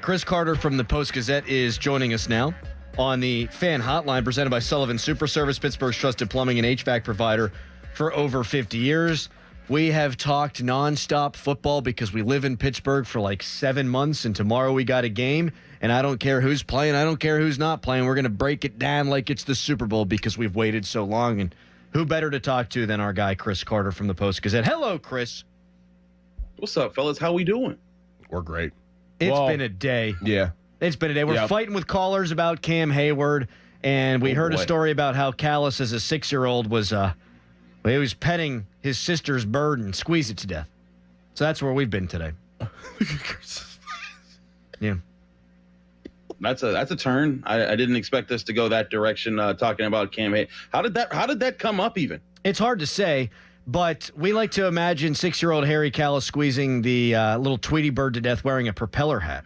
Chris Carter from the Post-Gazette is joining us now on the Fan Hotline presented by Sullivan Super Service, Pittsburgh's trusted plumbing and HVAC provider for over 50 years. We have talked nonstop football because we live in Pittsburgh for like 7 months, and tomorrow we got a game, and I don't care who's playing, I don't care who's not playing. We're going to break it down like it's the Super Bowl because we've waited so long, and who better to talk to than our guy Chris Carter from the Post-Gazette. Hello, Chris. What's up, fellas? How we doing? We're great. It's been a day. Yeah. It's been a day. We're fighting with callers about Cam Heyward, and we heard a story about how Callis, as a 6-year-old, was he was petting his sister's bird and squeezed it to death. So that's where we've been today. Yeah. That's a turn. I didn't expect us to go that direction. Talking about Cam Heyward. How did that come up even? It's hard to say, but we like to imagine 6-year-old Harry Callis squeezing the little Tweety bird to death wearing a propeller hat.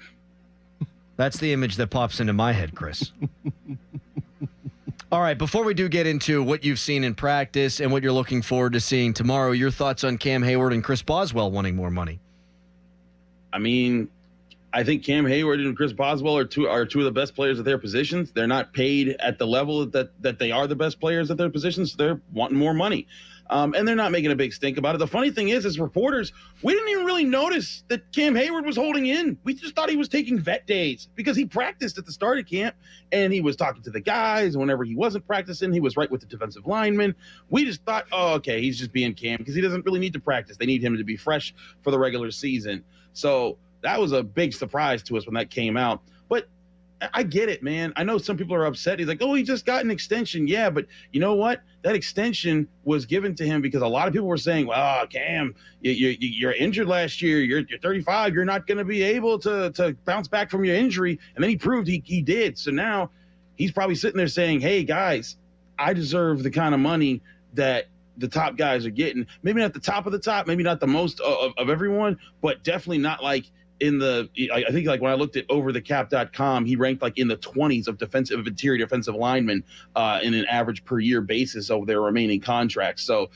That's the image that pops into my head, Chris. All right, before we do get into what you've seen in practice and what you're looking forward to seeing tomorrow, your thoughts on Cam Heyward and Chris Boswell wanting more money? I mean, I think Cam Heyward and Chris Boswell are two of the best players at their positions. They're not paid at the level that they are the best players at their positions. So they're wanting more money. And they're not making a big stink about it. The funny thing is, as reporters, we didn't even really notice that Cam Heyward was holding in. We just thought he was taking vet days because he practiced at the start of camp and he was talking to the guys. Whenever he wasn't practicing, he was right with the defensive linemen. We just thought, oh, okay, he's just being Cam because he doesn't really need to practice. They need him to be fresh for the regular season. So that was a big surprise to us when that came out. But I get it, man. I know some people are upset. He's like, oh, he just got an extension. Yeah, but you know what? That extension was given to him because a lot of people were saying, well, Cam, you're injured last year. You're 35. You're not going to be able to bounce back from your injury. And then he proved he did. So now he's probably sitting there saying, hey, guys, I deserve the kind of money that the top guys are getting. Maybe not the top of the top, maybe not the most of everyone, but definitely not like I think like when I looked at overthecap.com, he ranked like in the 20s of interior defensive linemen in an average per year basis of their remaining contracts. So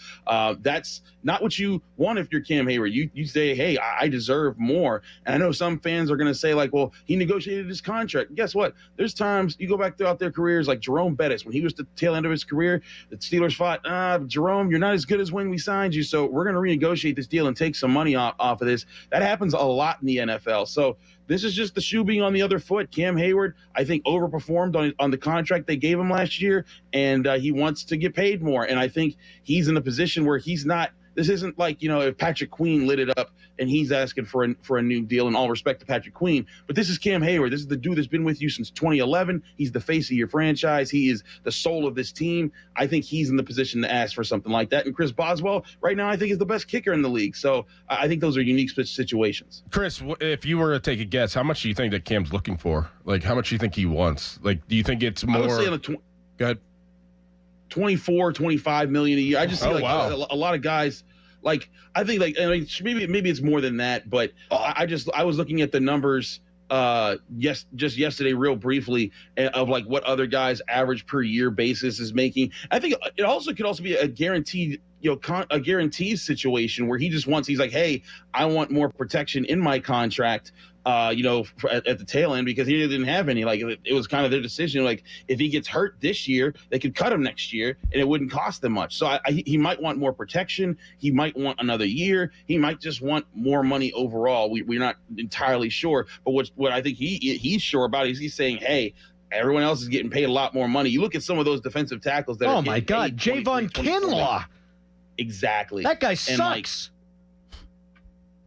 that's not what you want if you're Cam Heyward. You say, hey, I deserve more. And I know some fans are going to say like, well, he negotiated his contract. Guess what? There's times you go back throughout their careers, like Jerome Bettis, when he was the tail end of his career, the Steelers fought, Jerome, you're not as good as when we signed you. So we're going to renegotiate this deal and take some money off of this. That happens a lot in the NFL. So this is just the shoe being on the other foot. Cam Heyward, I think, overperformed on the contract they gave him last year, and he wants to get paid more. And I think he's in a position where he's not. This isn't like, if Patrick Queen lit it up and he's asking for a new deal, in all respect to Patrick Queen. But this is Cam Heyward. This is the dude that's been with you since 2011. He's the face of your franchise. He is the soul of this team. I think he's in the position to ask for something like that. And Chris Boswell, right now, I think is the best kicker in the league. So I think those are unique situations. Chris, if you were to take a guess, how much do you think that Cam's looking for? Like, how much do you think he wants? Like, do you think it's more? I would say Go ahead. 24, 25 million a year. I just see a lot of guys. Like, I think maybe it's more than that, but I was looking at the numbers just yesterday real briefly of like what other guys average per year basis is making. I think it could also be a guaranteed a guaranteed situation where he's like, hey, I want more protection in my contract at the tail end, because he didn't have any. Like, it was kind of their decision. Like, if he gets hurt this year, they could cut him next year and it wouldn't cost them much. So he might want more protection. He might want another year. He might just want more money overall. We're not entirely sure. But what I think he's sure about is he's saying, hey, everyone else is getting paid a lot more money. You look at some of those defensive tackles that are my God, Javon Kinlaw. Exactly. That guy sucks.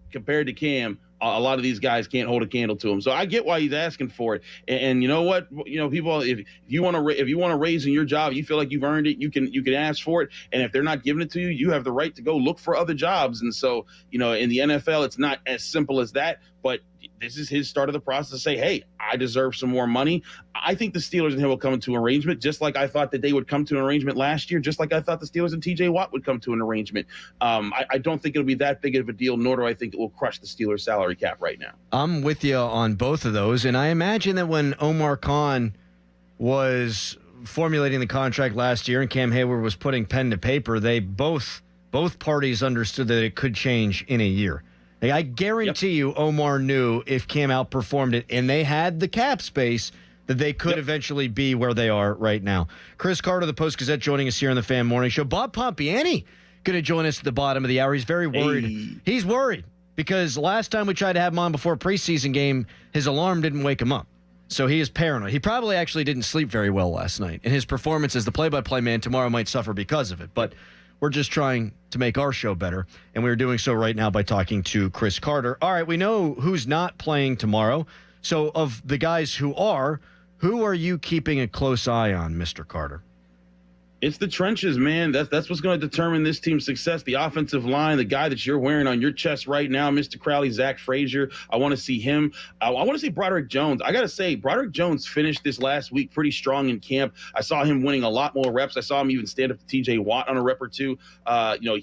Compared to Cam, a lot of these guys can't hold a candle to him. So I get why he's asking for it. And you know what? People, if you want to raise in your job, you feel like you've earned it, you can ask for it. And if they're not giving it to you, you have the right to go look for other jobs. And so, in the NFL, it's not as simple as that. But this is his start of the process to say, hey, I deserve some more money. I think the Steelers and him will come to an arrangement, just like I thought that they would come to an arrangement last year, just like I thought the Steelers and TJ Watt would come to an arrangement. I don't think it'll be that big of a deal, nor do I think it will crush the Steelers' salary cap right now. I'm with you on both of those, and I imagine that when Omar Khan was formulating the contract last year and Cam Heyward was putting pen to paper, they both parties understood that it could change in a year. Like, I guarantee you Omar knew if Cam outperformed it, and they had the cap space that they could eventually be where they are right now. Chris Carter, the Post-Gazette, joining us here on the Fan Morning Show. Bob Pompiani going to join us at the bottom of the hour. He's very worried. Hey. He's worried because last time we tried to have him on before a preseason game, his alarm didn't wake him up. So he is paranoid. He probably actually didn't sleep very well last night. And his performance as the play-by-play man tomorrow might suffer because of it. But we're just trying to make our show better. And we're doing so right now by talking to Chris Carter. All right, we know who's not playing tomorrow. So of the guys who are you keeping a close eye on, Mr. Carter? It's the trenches, man. That's what's going to determine this team's success. The offensive line, the guy that you're wearing on your chest right now, Mr. Crowley, Zach Frazier. I want to see him. I want to see Broderick Jones. I got to say, Broderick Jones finished this last week pretty strong in camp. I saw him winning a lot more reps. I saw him even stand up to T.J. Watt on a rep or two.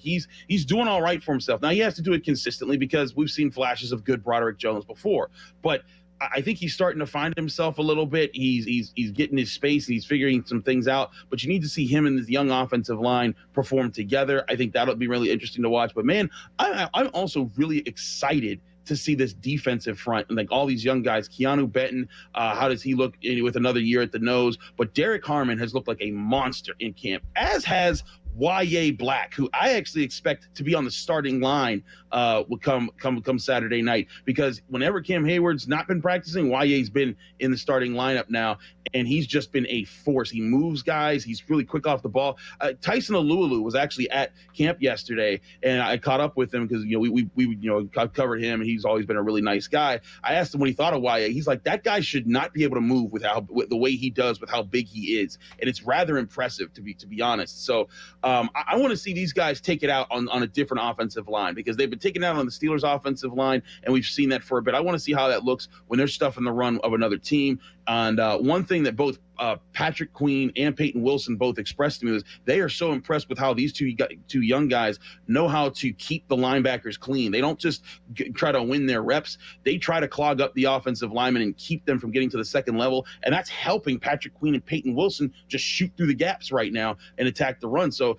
He's doing all right for himself. Now, he has to do it consistently because we've seen flashes of good Broderick Jones before. But I think he's starting to find himself a little bit. He's getting his space and he's figuring some things out. But you need to see him and this young offensive line perform together. I think that'll be really interesting to watch. But, man, I'm also really excited to see this defensive front and like all these young guys. Keanu Benton, how does he look with another year at the nose? But Derek Harmon has looked like a monster in camp, as has Y.A. Black, who I actually expect to be on the starting line will come Saturday night, because whenever Cam Heyward's not been practicing, Y.A.'s been in the starting lineup now, and he's just been a force. He moves guys. He's really quick off the ball. Tyson Alualu was actually at camp yesterday, and I caught up with him because we covered him, and he's always been a really nice guy. I asked him what he thought of Y.A. He's like, that guy should not be able to move with the way he does, with how big he is, and it's rather impressive to be honest. So I want to see these guys take it out on a different offensive line, because they've been taking it out on the Steelers' offensive line, and we've seen that for a bit. I want to see how that looks when they're stuffing the run of another team. And one thing that both Patrick Queen and Peyton Wilson both expressed to me was they are so impressed with how these two young guys know how to keep the linebackers clean. They don't just try to win their reps. They try to clog up the offensive linemen and keep them from getting to the second level. And that's helping Patrick Queen and Peyton Wilson just shoot through the gaps right now and attack the run. So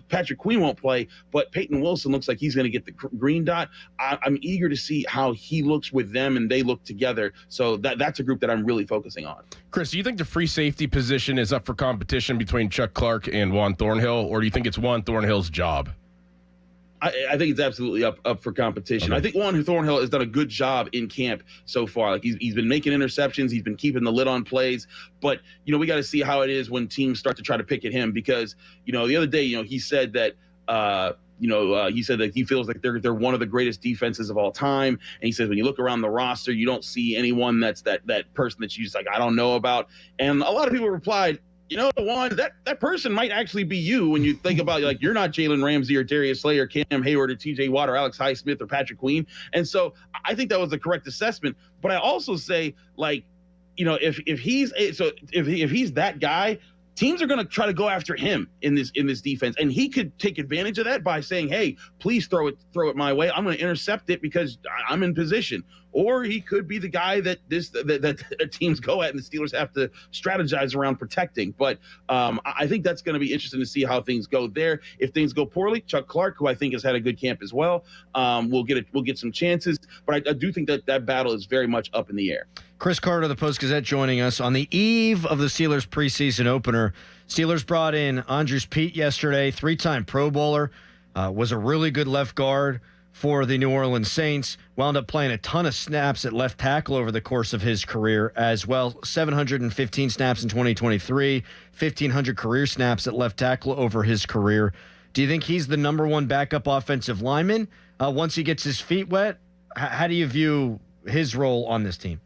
Patrick Queen won't play, but Peyton Wilson looks like he's going to get the green dot. I'm eager to see how he looks with them and they look together. So that's a group that I'm really focusing on. Chris, do you think the free safety position is up for competition between Chuck Clark and Juan Thornhill, or do you think it's Juan Thornhill's job? I think it's absolutely up for competition. Okay. I think Juan Thornhill has done a good job in camp so far. Like he's been making interceptions, he's been keeping the lid on plays. But we got to see how it is when teams start to try to pick at him, because the other day he said that. He said that he feels like they're one of the greatest defenses of all time. And he says when you look around the roster, you don't see anyone that's that person that you just like, I don't know about. And a lot of people replied, Juan, that person might actually be you when you think about, like, you're not Jalen Ramsey or Darius Slay or Cam Heyward or T.J. Watt or Alex Highsmith or Patrick Queen. And so I think that was the correct assessment. But I also say, like, if he's that guy, teams are going to try to go after him in this defense, and he could take advantage of that by saying, "Hey, please throw it my way. I'm going to intercept it because I'm in position." Or he could be the guy that teams go at, and the Steelers have to strategize around protecting. But I think that's going to be interesting to see how things go there. If things go poorly, Chuck Clark, who I think has had a good camp as well, we'll get some chances. But I do think that battle is very much up in the air. Chris Carter, the Post-Gazette, joining us on the eve of the Steelers preseason opener. Steelers brought in Andrews Pete yesterday, 3-time Pro Bowler, was a really good left guard for the New Orleans Saints, wound up playing a ton of snaps at left tackle over the course of his career as well. 715 snaps in 2023, 1,500 career snaps at left tackle over his career. Do you think he's the number one backup offensive lineman once he gets his feet wet? How do you view his role on this team?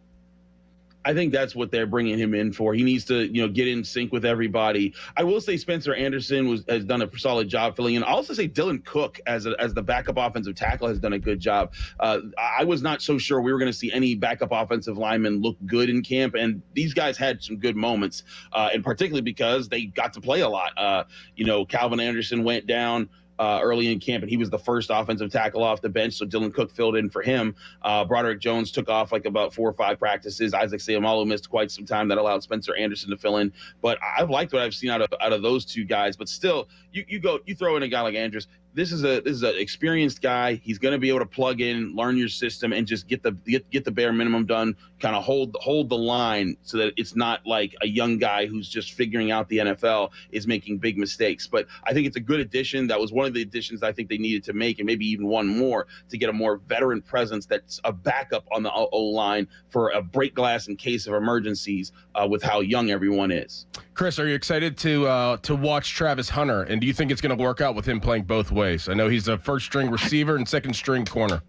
I think that's what they're bringing him in for. He needs to, get in sync with everybody. I will say Spencer Anderson has done a solid job filling in. I'll also say Dylan Cook as the backup offensive tackle has done a good job. I was not so sure we were going to see any backup offensive linemen look good in camp, and these guys had some good moments, and particularly because they got to play a lot. Calvin Anderson went down early in camp, and he was the first offensive tackle off the bench, so Dylan Cook filled in for him. Broderick Jones took off like about 4 or 5 practices. Isaac Seumalo missed quite some time. That allowed Spencer Anderson to fill in. But I've liked what I've seen out of those two guys. But still, you throw in a guy like Andrews. this is an experienced guy. He's going to be able to plug in, learn your system, and just get the bare minimum done. Kind of hold the line so that it's not like a young guy who's just figuring out the NFL is making big mistakes. But I think it's a good addition. That was one of the additions I think they needed to make, and maybe even one more to get a more veteran presence that's a backup on the O line for a break glass in case of emergencies with how young everyone is. Chris, are you excited to watch Travis Hunter? And do you think it's going to work out with him playing both ways? I know he's a first-string receiver and second-string corner.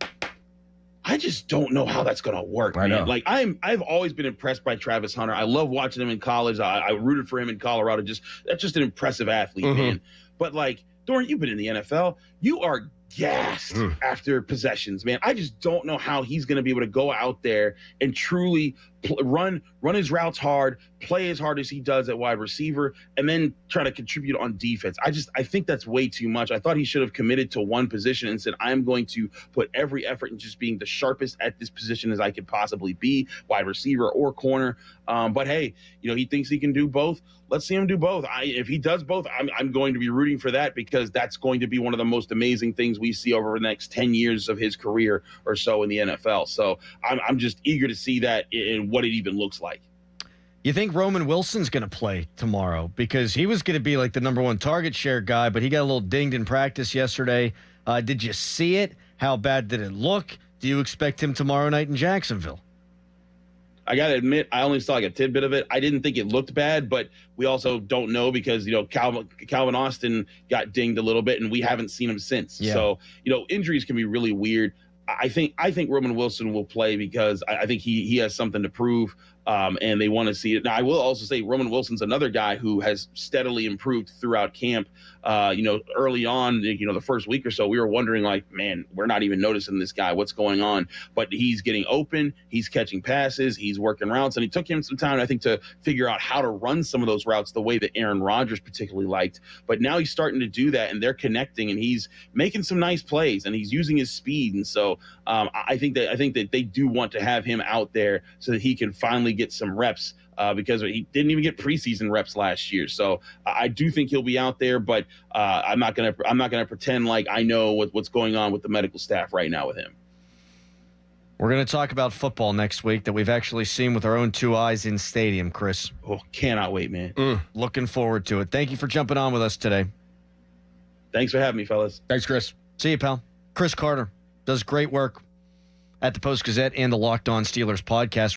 I just don't know how that's going to work, man. I know. Like I've always been impressed by Travis Hunter. I love watching him in college. I rooted for him in Colorado. That's just an impressive athlete, man. But like, Doran, you've been in the NFL. You are gassed after possessions, man. I just don't know how he's going to be able to go out there and truly run his routes hard, play as hard as he does at wide receiver, and then try to contribute on defense. I think that's way too much. I thought he should have committed to one position and said, I am going to put every effort in just being the sharpest at this position as I could possibly be, wide receiver or corner. But hey, he thinks he can do both. Let's see him do both. If he does both, I'm going to be rooting for that, because that's going to be one of the most amazing things we see over the next 10 years of his career or so in the NFL. So I'm just eager to see that in what it even looks like. You think Roman Wilson's going to play tomorrow? Because he was going to be like the number one target share guy, but he got a little dinged in practice yesterday. Did you see it? How bad did it look? Do you expect him tomorrow night in Jacksonville? I got to admit, I only saw like a tidbit of it. I didn't think it looked bad, but we also don't know because, Calvin Austin got dinged a little bit and we haven't seen him since. Yeah. So, injuries can be really weird. I think Roman Wilson will play because I think he has something to prove. And they want to see it. Now, I will also say Roman Wilson's another guy who has steadily improved throughout camp. Early on, the first week or so, we were wondering, like, man, we're not even noticing this guy. What's going on? But he's getting open. He's catching passes. He's working routes. And it took him some time, I think, to figure out how to run some of those routes the way that Aaron Rodgers particularly liked. But now he's starting to do that, and they're connecting, and he's making some nice plays, and he's using his speed. And so I think that they do want to have him out there so that he can finally get some reps because he didn't even get preseason reps last year. So I do think he'll be out there, but I'm not gonna pretend like I know what's going on with the medical staff right now with him. We're going to talk about football next week that we've actually seen with our own two eyes in stadium, Chris. Oh, cannot wait, man. Looking forward to it. Thank you for jumping on with us today. Thanks for having me, fellas. Thanks, Chris. See you, pal. Chris Carter does great work at the Post-Gazette and the Locked On Steelers podcast.